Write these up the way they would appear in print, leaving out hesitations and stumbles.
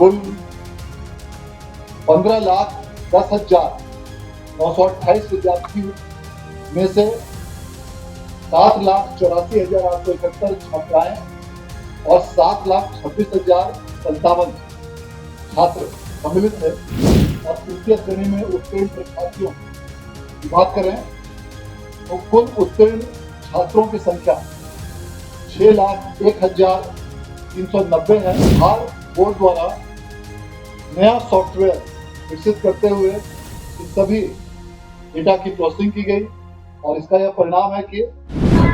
कुल 15,10,928 विद्यार्थियों में से 7,84,871 छात्राएं और 7,26,057 छात्र सम्मिलित है और तृतीय श्रेणी में उत्तीर्ण परीक्षार्थियों की बात करें तो कुल उत्तीर्ण छात्रों की संख्या 6,01,390 है। बिहार बोर्ड द्वारा नया सॉफ्टवेयर विकसित करते हुए इन सभी डेटा की प्रोसेसिंग की गई और इसका यह परिणाम है कि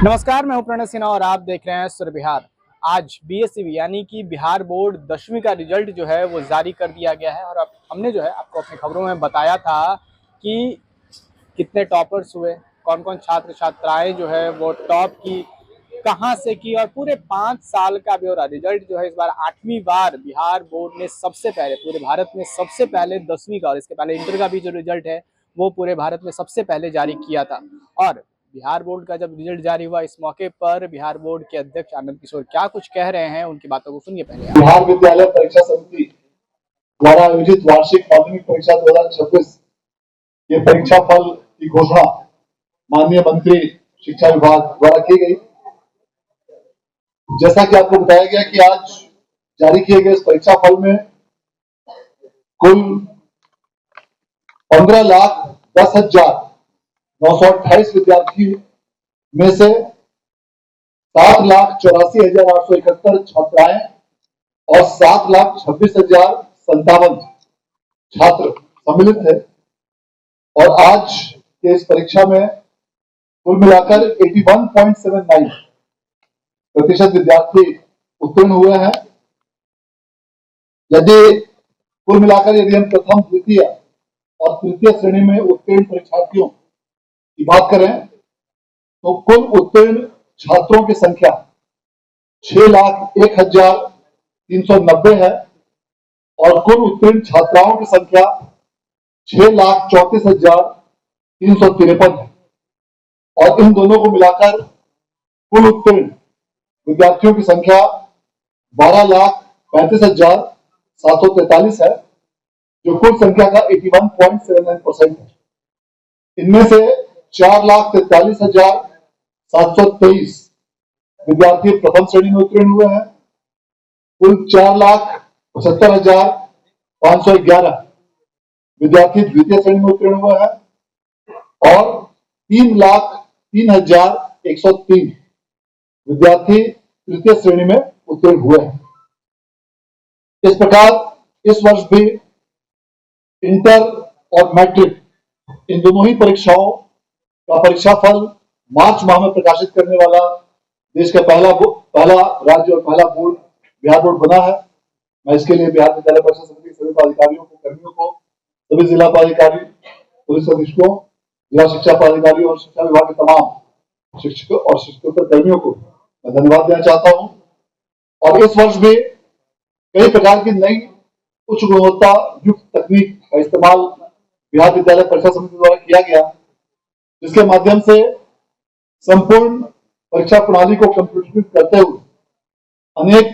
नमस्कार, मैं हूं प्रणय सिन्हा और आप देख रहे हैं सुर बिहार। आज बीएससीबी यानी कि बिहार बोर्ड 10वीं का रिजल्ट जो है वो जारी कर दिया गया है और अब हमने जो है आपको अपनी खबरों में बताया था कि कितने टॉपर्स हुए, कौन कौन छात्र छात्राएं जो है वो टॉप की, कहां से की और पूरे 5 साल का ब्यौरा। रिजल्ट जो है इस बार 8वीं बार बिहार बोर्ड ने सबसे पहले पूरे भारत में सबसे पहले 10वीं का और इसके पहले इंटर का भी जो रिजल्ट है वो पूरे भारत में सबसे पहले जारी किया था। और बिहार बोर्ड का जब रिजल्ट जारी हुआ इस मौके पर बिहार बोर्ड के अध्यक्ष आनंद किशोर क्या कुछ कह रहे हैं, उनकी बातों को सुनिए पहले। बिहार विद्यालय परीक्षा समिति द्वारा आयोजित वार्षिक माध्यमिक परीक्षा 2026 के परीक्षा फल की घोषणा माननीय मंत्री शिक्षा विभाग द्वारा की गई। जैसा कि आपको बताया गया कि आज जारी किए गए इस परीक्षा फल में कुल 15,10,928 विद्यार्थी में से 7,84,871 छात्राएं और 7,26,057 छात्र सम्मिलित है और आज के इस परीक्षा में कुल मिलाकर 81.79% विद्यार्थी उत्तीर्ण हुए हैं। कुल मिलाकर यदि हम प्रथम, द्वितीय और तृतीय श्रेणी में उत्तीर्ण परीक्षार्थियों की बात करें तो कुल उत्तीर्ण छात्रों की संख्या 6,01,390 है और कुल उत्तीर्ण छात्राओं की संख्या 6,34,353 है और इन दोनों को मिलाकर कुल उत्तीर्ण विद्यार्थियों की संख्या 12,35,743 है, जो कुल संख्या का 81.79% है। इनमें से 4,43,723 विद्यार्थी प्रथम श्रेणी में उत्तीर्ण हुए हैं, कुल 4,75,511 विद्यार्थी द्वितीय श्रेणी में उत्तीर्ण हुए हैं और 3,03,103 विद्यार्थी तृतीय श्रेणी में उत्तीर्ण हुए हैं। इस प्रकार इस वर्ष भी इंटर और मैट्रिक इन दोनों ही परीक्षाओं का परीक्षा फल मार्च माह में प्रकाशित करने वाला देश का पहला राज्य और पहला बोर्ड बिहार बोर्ड बना है। मैं इसके लिए बिहार विद्यालय परीक्षा समिति के सभी पदाधिकारियों को, कर्मियों को, सभी जिला पदाधिकारी, पुलिस अधीक्षकों, जिला शिक्षा पदाधिकारी और शिक्षा विभाग के तमाम शिक्षकों और शिक्षकों कर्मियों को मैं धन्यवाद देना चाहता हूं। और इस वर्ष भी कई प्रकार की नई उच्च गुणवत्ता युक्त तकनीक का इस्तेमाल बिहार विद्यालय परीक्षा समिति द्वारा किया गया, जिसके माध्यम से संपूर्ण परीक्षा प्रणाली को कंप्यूटरीकृत करते हुए अनेक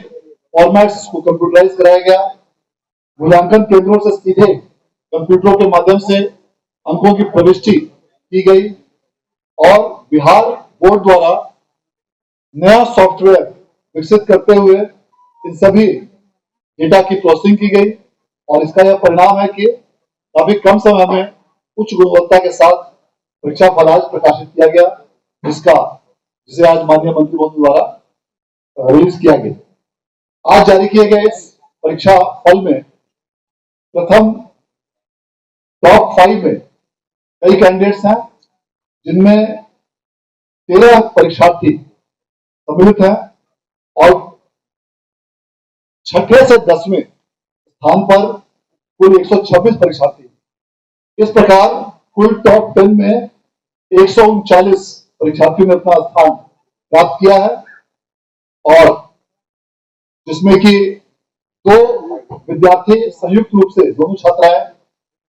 फॉर्मेट्स को कंप्यूटराइज कराया गया। मूल्यांकन केंद्रों से सीधे कंप्यूटरों के माध्यम से अंकों की प्रविष्टि की गई और बिहार बोर्ड द्वारा नया सॉफ्टवेयर विकसित करते हुए इन सभी डेटा की प्रोसेसिंग की गई और इसका यह परिणाम है कि काफी कम समय में उच्च गुणवत्ता के साथ परीक्षा फल आज प्रकाशित किया गया, जिसे आज माननीय मंत्री महोदय द्वारा रिलीज किया गया। आज जारी किए गए इस परीक्षा फल में प्रथम टॉप 5 में कई कैंडिडेट्स हैं, जिनमें 13 परीक्षार्थी सम्मिलित हैं और 6ठे से 10वें स्थान पर कुल 126 परीक्षार्थी। इस प्रकार कुल टॉप 10 में 139 परीक्षार्थियों ने अपना स्थान प्राप्त किया है और जिसमें कि 2 विद्यार्थी संयुक्त रूप से, दोनों छात्राएं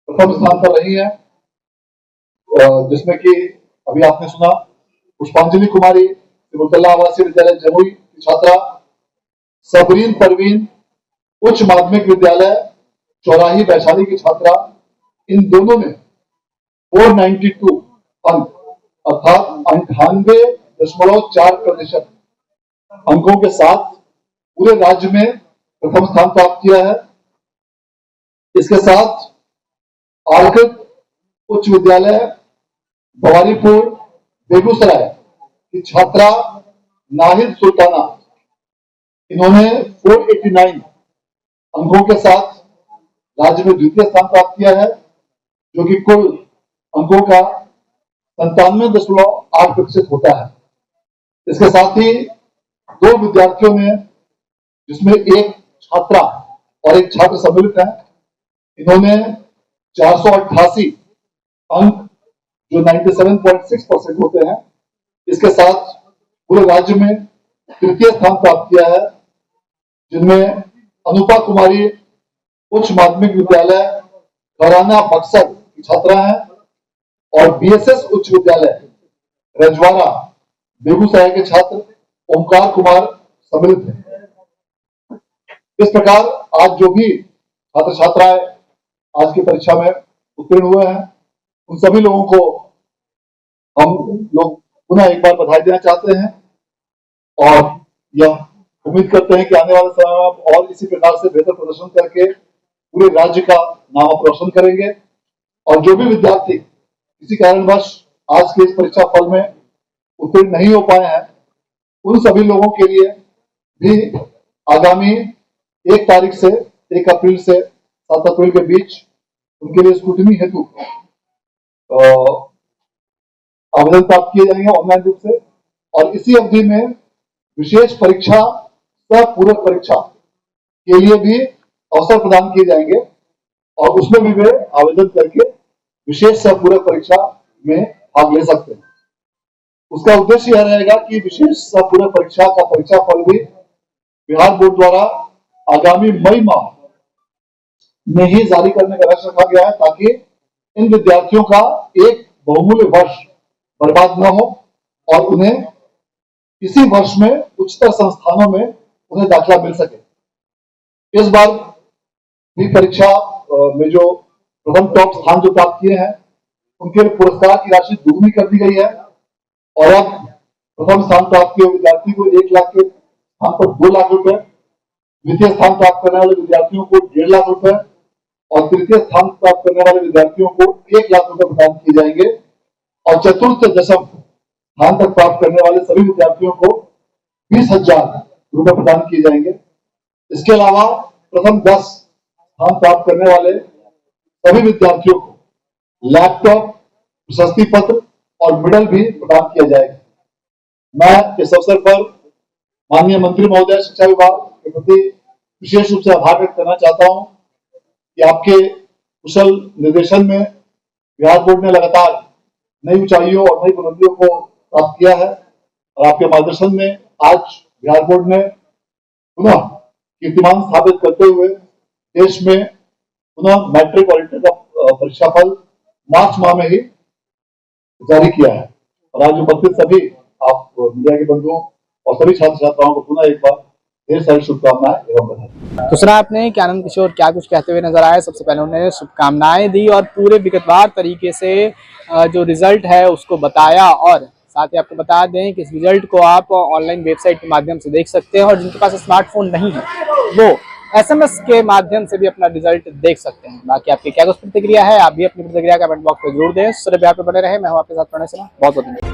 प्रथम स्थान पर रही हैं, जिसमें कि अभी आपने सुना पुष्पांजलि कुमारी सिमुलतला आवासीय विद्यालय जमुई की छात्रा, सबरीन परवीन उच्च माध्यमिक विद्यालय चौराही वैशाली की छात्रा, इन दोनों ने 492 अंक अर्थात 98.4% अंकों के साथ पूरे राज्य में प्रथम स्थान प्राप्त किया है। इसके साथ आर्किड उच्च विद्यालय भवानीपुर बेगूसराय की छात्रा नाहिद सुल्ताना, इन्होंने 489 अंकों के साथ राज्य में द्वितीय स्थान प्राप्त किया है, जो कि कुल अंकों का 97.8% होता है। इसके साथ ही दो विद्यार्थियों ने, जिसमें एक छात्रा और एक छात्र सम्मिलित है, इन्होंने 488 अंक जो 97.6% होते हैं, इसके साथ पूरे राज्य में तृतीय स्थान प्राप्त किया है, जिनमें अनुपा कुमारी उच्च माध्यमिक विद्यालय खराना बक्सर की छात्रा हैं और बीएसएस उच्च विद्यालय रजवाड़ा बेगूसराय के छात्र ओमकार कुमार सम्मिलित हैं। इस प्रकार आज जो भी छात्र छात्राएं आज की परीक्षा में उत्तीर्ण हुए हैं, उन सभी लोगों को हम लोग पुनः एक बार बधाई देना चाहते हैं और यह उम्मीद करते हैं कि आने वाले समय में और इसी प्रकार से बेहतर प्रदर्शन करके पूरे राज्य का नाम रोशन करेंगे। और जो भी विद्यार्थी किसी कारणवश आज के इस परीक्षा फल में उत्तीर्ण नहीं हो पाए हैं, उन सभी लोगों के लिए भी आगामी 1 तारीख से 1 अप्रैल से 7 अप्रैल के बीच उनके लिए स्क्रूटनी हेतु आवेदन प्राप्त किए जाएंगे ऑनलाइन रूप से, और इसी अवधि में विशेष परीक्षा सह पूरक परीक्षा के लिए भी अवसर प्रदान किए जाएंगे और उसमें भी वे आवेदन करके विशेष सह पूरक परीक्षा में भाग ले सकते हैं। उसका उद्देश्य यह रहेगा कि विशेष सह पूरक परीक्षा का परीक्षा फल भी बिहार बोर्ड द्वारा आगामी मई माह में ही जारी करने का लक्ष्य रखा गया है, ताकि इन विद्यार्थियों का एक बहुमूल्य वर्ष बर्बाद न हो और उन्हें इसी वर्ष में उच्चतर संस्थानों में उन्हें दाखिला मिल सके। इस बार भी परीक्षा में जो प्रथम टॉप स्थान जो प्राप्त किए हैं, उनके लिए पुरस्कार की राशि दोगुनी कर दी गई है और अब प्रथम स्थान प्राप्त किए विद्यार्थी को 1 लाख के स्थान पर 2 लाख रुपए, द्वितीय स्थान प्राप्त करने वाले विद्यार्थियों को 1.5 लाख रुपए और तृतीय स्थान प्राप्त करने वाले विद्यार्थियों को 1 लाख रुपए प्रदान किए जाएंगे और चतुर्थ दशम स्थान तक प्राप्त करने वाले सभी विद्यार्थियों को 20,000 रुपए प्रदान किए जाएंगे। इसके अलावा प्रथम 10 स्थान प्राप्त करने वाले सभी विद्यार्थियों को लैपटॉप, प्रशस्ति पत्र और मेडल भी प्रदान किया जाएगा। मैं इस अवसर पर माननीय मंत्री महोदय शिक्षा विभाग के प्रति विशेष रूप से आभार व्यक्त करना चाहता हूं कि आपके कुशल निर्देशन में बिहार बोर्ड ने लगातार नई ऊंचाइयों और नई बुलंदियों को प्राप्त किया है और आपके मार्गदर्शन में आज बिहार बोर्ड ने पुनः कीर्तिमान स्थापित करते हुए देश में पुनः मैट्रिक और इंटर का परीक्षा फल मार्च माह में ही जारी किया है। और आज उपस्थित सभी आप मीडिया के बंधुओं और सभी छात्र छात्राओं को पुनः एक बार ढेर सारी शुभकामनाएं एवं बधाई। तो सुना आपने कि आनंद किशोर क्या कुछ कहते हुए नजर आए। सबसे पहले उन्होंने शुभकामनाएं दी और पूरे विगतवार तरीके से जो रिजल्ट है उसको बताया, और साथ ही आपको बता दें कि इस रिजल्ट को आप ऑनलाइन वेबसाइट के माध्यम से देख सकते हैं और जिनके पास स्मार्टफोन नहीं है वो SMS के माध्यम से भी अपना रिजल्ट देख सकते हैं। बाकी आपकी क्या कुछ प्रतिक्रिया है, आप भी अपनी प्रतिक्रिया कमेंट बॉक्स में जरूर दें। सूर्य बिहार पर बने रहे, मैं हूं आपके साथ प्रणय सिन्हा। बहुत बहुत धन्यवाद।